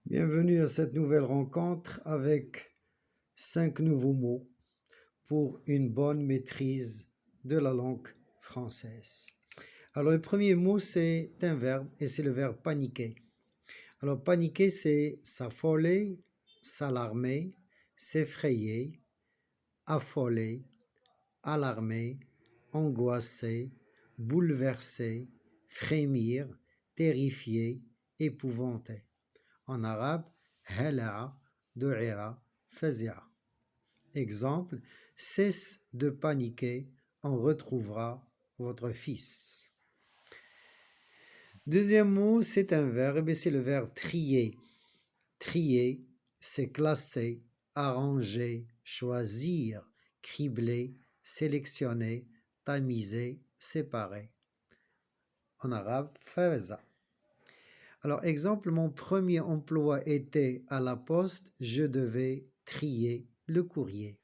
Bienvenue à cette nouvelle rencontre avec 5 nouveaux mots pour une bonne maîtrise de la langue française. Alors le premier mot c'est un verbe et c'est le verbe paniquer. Alors paniquer c'est s'affoler, s'alarmer, s'effrayer, affoler, alarmer, angoisser, bouleverser, frémir, terrifier, épouvanter. En arabe, hala'a, du'ira, fazi'a. Exemple, cesse de paniquer, on retrouvera votre fils. Deuxième mot, c'est un verbe et c'est le verbe trier. Trier, c'est classer, arranger, choisir, cribler, sélectionner, tamiser, séparer. En arabe, faza. Alors, exemple, mon premier emploi était à la poste, je devais trier le courrier.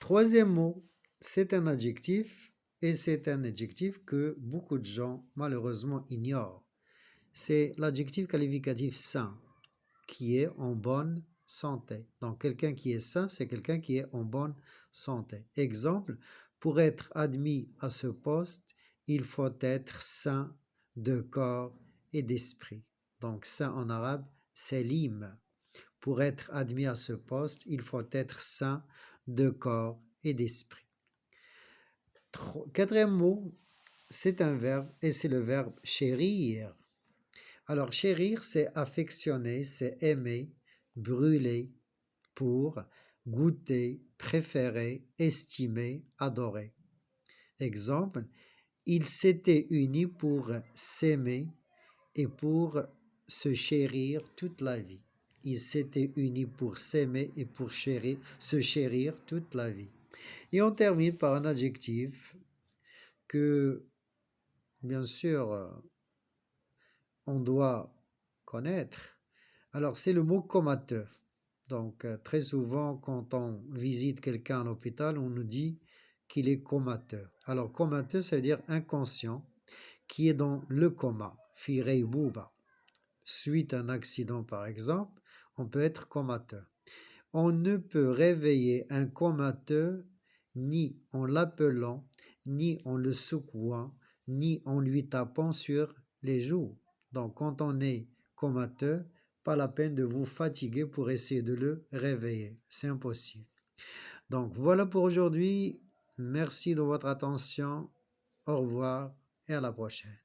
Troisième mot, c'est un adjectif et c'est un adjectif que beaucoup de gens malheureusement ignorent. C'est l'adjectif qualificatif sain, qui est en bonne santé. Donc, quelqu'un qui est sain, c'est quelqu'un qui est en bonne santé. Exemple, pour être admis à ce poste, il faut être sain de corps et d'esprit. Donc, sain en arabe, c'est l'im. Pour être admis à ce poste, il faut être sain de corps et d'esprit. Quatrième mot, c'est un verbe et c'est le verbe chérir. Alors, chérir, c'est affectionner, c'est aimer, brûler, pour, goûter, préférer, estimer, adorer. Exemple, ils s'étaient unis pour s'aimer et pour se chérir toute la vie. Ils s'étaient unis pour s'aimer et pour se chérir toute la vie. Et on termine par un adjectif que, bien sûr, on doit connaître. Alors, c'est le mot comateux. Donc, très souvent, quand on visite quelqu'un à l'hôpital, on nous dit qu'il est comateux. Alors, comateux, ça veut dire inconscient, qui est dans le coma, fi bouba. Suite à un accident, par exemple, on peut être comateux. On ne peut réveiller un comateux ni en l'appelant, ni en le secouant, ni en lui tapant sur les joues. Donc, quand on est comateux, pas la peine de vous fatiguer pour essayer de le réveiller. C'est impossible. Donc, voilà pour aujourd'hui. Merci de votre attention. Au revoir et à la prochaine.